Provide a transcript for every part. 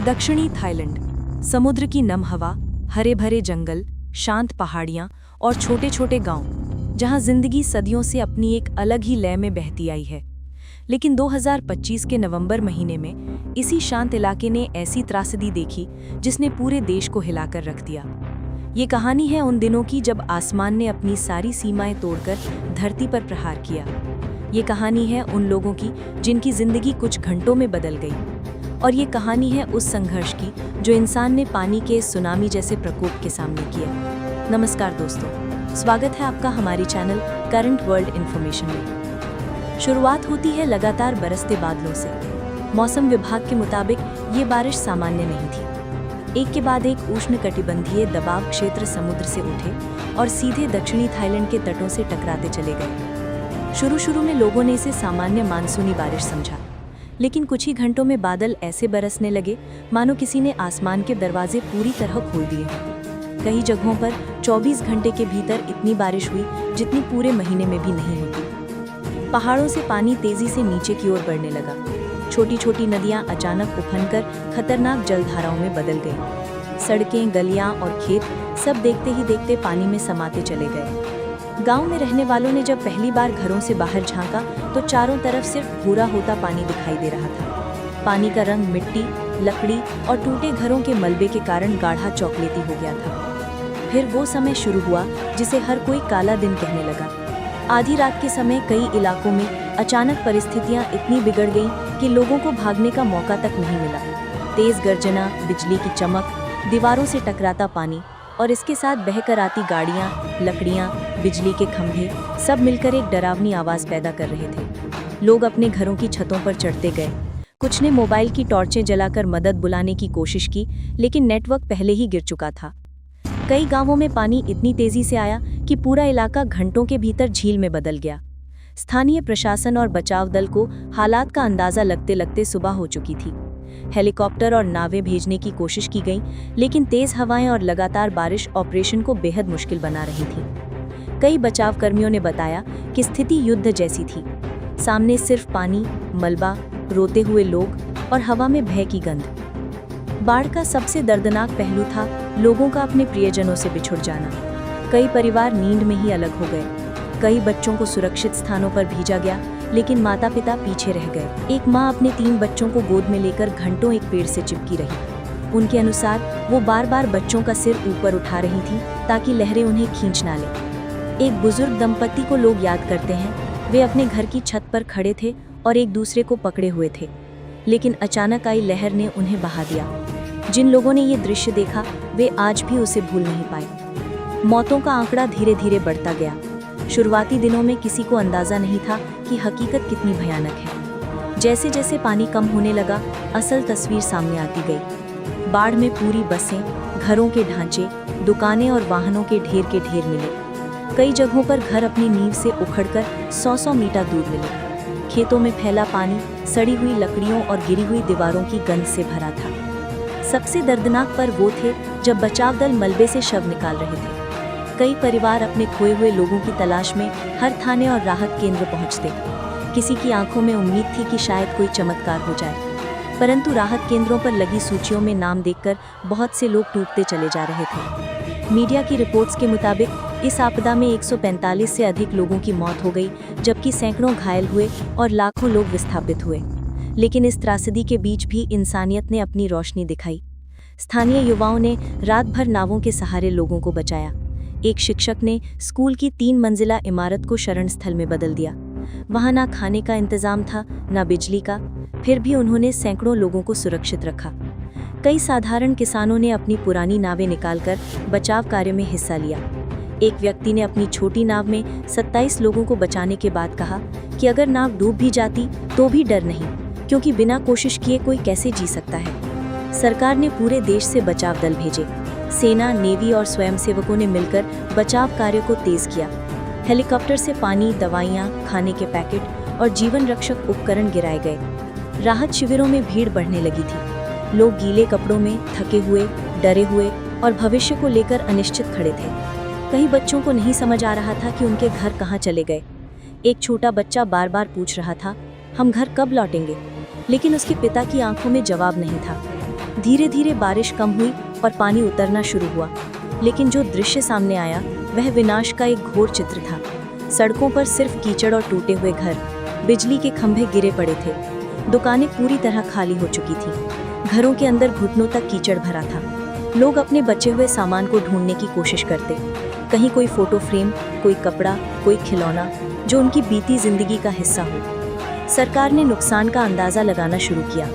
दक्षिणी थाईलैंड, समुद्र की नम हवा, हरे भरे जंगल, शांत पहाड़ियाँ और छोटे छोटे गांव, जहां जिंदगी सदियों से अपनी एक अलग ही लय में बहती आई है। लेकिन 2025 के नवंबर महीने में इसी शांत इलाके ने ऐसी त्रासदी देखी जिसने पूरे देश को हिलाकर रख दिया। ये कहानी है उन दिनों की जब आसमान ने अपनी सारी सीमाएं तोड़कर धरती पर प्रहार किया। ये कहानी है उन लोगों की जिनकी जिंदगी कुछ घंटों में बदल गई। और ये कहानी है उस संघर्ष की जो इंसान ने पानी के सुनामी जैसे प्रकोप के सामने किया। नमस्कार दोस्तों, स्वागत है आपका हमारी चैनल करंट वर्ल्ड इन्फॉर्मेशन में। शुरुआत होती है लगातार बरसते बादलों से। मौसम विभाग के मुताबिक ये बारिश सामान्य नहीं थी। एक के बाद एक उष्णकटिबंधीय दबाव क्षेत्र समुद्र से उठे और सीधे दक्षिणी थाईलैंड के तटों से टकराते चले गए। शुरू में लोगों ने इसे सामान्य मानसूनी बारिश समझा, लेकिन कुछ ही घंटों में बादल ऐसे बरसने लगे मानो किसी ने आसमान के दरवाजे पूरी तरह खोल दिए। कई जगहों पर 24 घंटे के भीतर इतनी बारिश हुई जितनी पूरे महीने में भी नहीं होती। पहाड़ों से पानी तेजी से नीचे की ओर बढ़ने लगा। छोटी छोटी नदियां अचानक उफनकर खतरनाक जलधाराओं में बदल गईं। सड़कें, गलियां और खेत सब देखते ही देखते पानी में समाते चले गए। गांव में रहने वालों ने जब पहली बार घरों से बाहर झांका तो चारों तरफ सिर्फ भूरा होता पानी दिखाई दे रहा था। पानी का रंग मिट्टी, लकड़ी और टूटे घरों के मलबे के कारण गाढ़ा चॉकलेटी हो गया था। फिर वो समय शुरू हुआ जिसे हर कोई काला दिन कहने लगा। आधी रात के समय कई इलाकों में अचानक परिस्थितियां इतनी बिगड़ गईं कि लोगों को भागने का मौका तक नहीं मिला। तेज गर्जना, बिजली की चमक, दीवारों से टकराता पानी और इसके साथ बहकर आती गाड़ियां, लकड़ियां, बिजली के खंभे सब मिलकर एक डरावनी आवाज पैदा कर रहे थे। लोग अपने घरों की छतों पर चढ़ते गए। कुछ ने मोबाइल की टॉर्चें जलाकर मदद बुलाने की कोशिश की, लेकिन नेटवर्क पहले ही गिर चुका था। कई गांवों में पानी इतनी तेजी से आया कि पूरा इलाका घंटों के भीतर झील में बदल गया। स्थानीय प्रशासन और बचाव दल को हालात का अंदाजा लगते लगते सुबह हो चुकी थी। हेलीकॉप्टर और नावें भेजने की कोशिश की गई, लेकिन तेज हवाएं और लगातार बारिश ऑपरेशन को बेहद मुश्किल बना रही थी। कई बचाव कर्मियों ने बताया कि स्थिति युद्ध जैसी थी। सामने सिर्फ पानी, मलबा, रोते हुए लोग और हवा में भय की गंध। बाढ़ का सबसे दर्दनाक पहलू था लोगों का अपने प्रियजनों से बिछुड़ जाना। कई परिवार नींद में ही अलग हो गए। कई बच्चों को सुरक्षित स्थानों पर भेजा गया, लेकिन माता पिता पीछे रह गए। एक माँ अपने 3 बच्चों को गोद में लेकर घंटों एक पेड़ से चिपकी रही। उनके अनुसार वो बार बार बच्चों का सिर ऊपर उठा रही थी ताकि लहरें उन्हें खींच ना लें। एक बुजुर्ग दंपति को लोग याद करते हैं। वे अपने घर की छत पर खड़े थे और एक दूसरे को पकड़े हुए थे, लेकिन अचानक आई लहर ने उन्हें बहा दिया। जिन लोगों ने ये दृश्य देखा वे आज भी उसे भूल नहीं पाए। मौतों का आंकड़ा धीरे धीरे बढ़ता गया। शुरुआती दिनों में किसी को अंदाजा नहीं था कि हकीकत कितनी भयानक है। जैसे जैसे पानी कम होने लगा, असल तस्वीर सामने आती गई। बाढ़ में पूरी बसें, घरों के ढांचे, दुकानें और वाहनों के ढेर मिले। कई जगहों पर घर अपनी नींव से उखड़कर 100-100 मीटर दूर मिले। खेतों में फैला पानी सड़ी हुई लकड़ियों और गिरी हुई दीवारों की गंध से भरा था। सबसे दर्दनाक पल वो थे जब बचाव दल मलबे से शव निकाल रहे थे। कई परिवार अपने खोए हुए लोगों की तलाश में हर थाने और राहत केंद्र पहुंचते। किसी की आंखों में उम्मीद थी कि शायद कोई चमत्कार हो जाए, परंतु राहत केंद्रों पर लगी सूचियों में नाम देखकर बहुत से लोग टूटते चले जा रहे थे। मीडिया की रिपोर्ट्स के मुताबिक इस आपदा में 145 से अधिक लोगों की मौत हो गई, जबकि सैकड़ों घायल हुए और लाखों लोग विस्थापित हुए। लेकिन इस त्रासदी के बीच भी इंसानियत ने अपनी रोशनी दिखाई। स्थानीय युवाओं ने रात भर नावों के सहारे लोगों को बचाया। एक शिक्षक ने स्कूल की 3 मंजिला इमारत को शरण स्थल में बदल दिया। वहां ना खाने का इंतजाम था, ना बिजली का, फिर भी उन्होंने सैकड़ों लोगों को सुरक्षित रखा। कई साधारण किसानों ने अपनी पुरानी नावें निकालकर बचाव कार्य में हिस्सा लिया। एक व्यक्ति ने अपनी छोटी नाव में 27 लोगों को बचाने के बाद कहा कि अगर नाव डूब भी जाती तो भी डर नहीं, क्योंकि बिना कोशिश किए कोई कैसे जी सकता है। सरकार ने पूरे देश से बचाव दल भेजे। सेना, नेवी और स्वयंसेवकों ने मिलकर बचाव कार्य को तेज किया। हेलीकॉप्टर से पानी, दवाइयाँ, खाने के पैकेट और जीवन रक्षक उपकरण गिराए गए। राहत शिविरों में भीड़ बढ़ने लगी थी। लोग गीले कपड़ों में, थके हुए, डरे हुए और भविष्य को लेकर अनिश्चित खड़े थे। कई बच्चों को नहीं समझ आ रहा था कि उनके घर कहाँ चले गए। एक छोटा बच्चा बार बार पूछ रहा था, हम घर कब लौटेंगे? लेकिन उसके पिता की आंखों में जवाब नहीं था। धीरे धीरे बारिश कम हुई और पानी उतरना शुरू हुआ, लेकिन जो दृश्य सामने आया वह विनाश का एक घोर चित्र था। सड़कों पर सिर्फ कीचड़ और टूटे हुए घर, बिजली के खंभे गिरे पड़े थे, दुकानें पूरी तरह खाली हो चुकी थी। घरों के अंदर घुटनों तक कीचड़ भरा था। लोग अपने बचे हुए सामान को ढूंढने की कोशिश करते, कहीं कोई फोटो फ्रेम, कोई कपड़ा, कोई खिलौना जो उनकी बीती जिंदगी का हिस्सा हो। सरकार ने नुकसान का अंदाजा लगाना शुरू किया।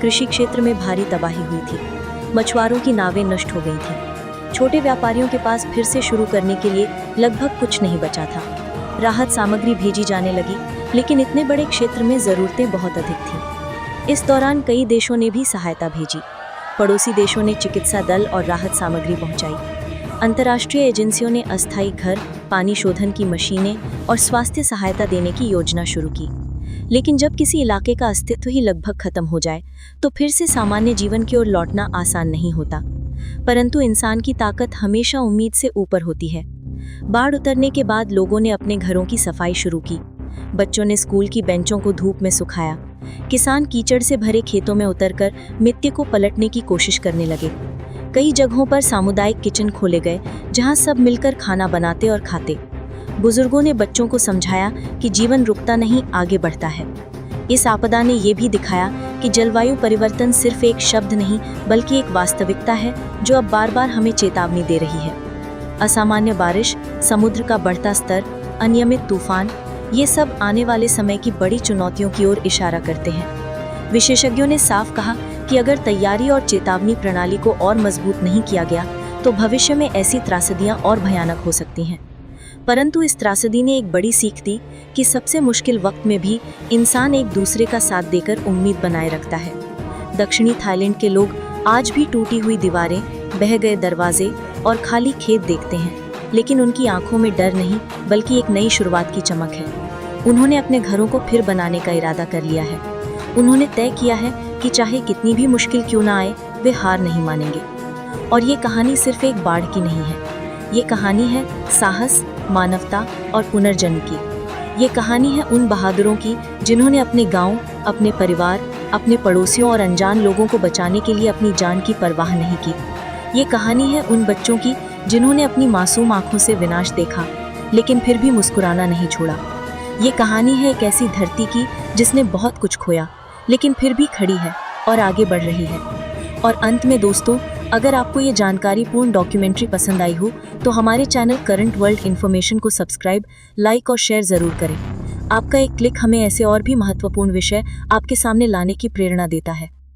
कृषि क्षेत्र में भारी तबाही हुई थी, मछुआरों की नावें नष्ट हो गई थीं। छोटे व्यापारियों के पास फिर से शुरू करने के लिए लगभग कुछ नहीं बचा था। राहत सामग्री भेजी जाने लगी, लेकिन इतने बड़े क्षेत्र में ज़रूरतें बहुत अधिक थीं। इस दौरान कई देशों ने भी सहायता भेजी। पड़ोसी देशों ने चिकित्सा दल और राहत सामग्री पहुंचाई। अंतर्राष्ट्रीय एजेंसियों ने अस्थायी घर, पानी शोधन की मशीनें और स्वास्थ्य सहायता देने की योजना शुरू की। लेकिन जब किसी इलाके का अस्तित्व ही लगभग खत्म हो जाए तो फिर से सामान्य जीवन की ओर लौटना आसान नहीं होता। परंतु इंसान की ताकत हमेशा उम्मीद से ऊपर होती है। बाढ़ उतरने के बाद लोगों ने अपने घरों की सफाई शुरू की। बच्चों ने स्कूल की बेंचों को धूप में सुखाया। किसान कीचड़ से भरे खेतों में उतरकर मिट्टी को पलटने की कोशिश करने लगे। कई जगहों पर सामुदायिक किचन खोले गए, जहां सब मिलकर खाना बनाते और खाते। बुजुर्गों ने बच्चों को समझाया कि जीवन रुकता नहीं, आगे बढ़ता है। इस आपदा ने ये भी दिखाया कि जलवायु परिवर्तन सिर्फ एक शब्द नहीं, बल्कि एक वास्तविकता है जो अब बार बार हमें चेतावनी दे रही है। असामान्य बारिश, समुद्र का बढ़ता स्तर, अनियमित तूफान, ये सब आने वाले समय की बड़ी चुनौतियों की ओर इशारा करते हैं। विशेषज्ञों ने साफ कहा कि अगर तैयारी और चेतावनी प्रणाली को और मजबूत नहीं किया गया तो भविष्य में ऐसी त्रासदियां और भयानक हो सकती हैं। परंतु इस त्रासदी ने एक बड़ी सीख दी कि सबसे मुश्किल वक्त में भी इंसान एक दूसरे का साथ देकर उम्मीद बनाए रखता है। दक्षिणी थाईलैंड के लोग आज भी टूटी हुई दीवारें, बह गए दरवाजे और खाली खेत देखते हैं, लेकिन उनकी आंखों में डर नहीं, बल्कि एक नई शुरुआत की चमक है। उन्होंने अपने घरों को फिर बनाने का इरादा कर लिया है। उन्होंने तय किया है कि चाहे कितनी भी मुश्किल क्यों ना आए, वे हार नहीं मानेंगे। और ये कहानी सिर्फ एक बाढ़ की नहीं है, ये कहानी है साहस, मानवता और पुनर्जन्म की। ये कहानी है उन बहादुरों की जिन्होंने अपने गांव, अपने परिवार, अपने पड़ोसियों और अनजान लोगों को बचाने के लिए अपनी जान की परवाह नहीं की। ये कहानी है उन बच्चों की जिन्होंने अपनी मासूम आंखों से विनाश देखा, लेकिन फिर भी मुस्कुराना नहीं छोड़ा। ये कहानी है एक ऐसी धरती की जिसने बहुत कुछ खोया, लेकिन फिर भी खड़ी है और आगे बढ़ रही है। और अंत में दोस्तों, अगर आपको ये जानकारीपूर्ण डॉक्यूमेंट्री पसंद आई हो तो हमारे चैनल करंट वर्ल्ड इन्फॉर्मेशन को सब्सक्राइब, लाइक और शेयर ज़रूर करें। आपका एक क्लिक हमें ऐसे और भी महत्वपूर्ण विषय आपके सामने लाने की प्रेरणा देता है।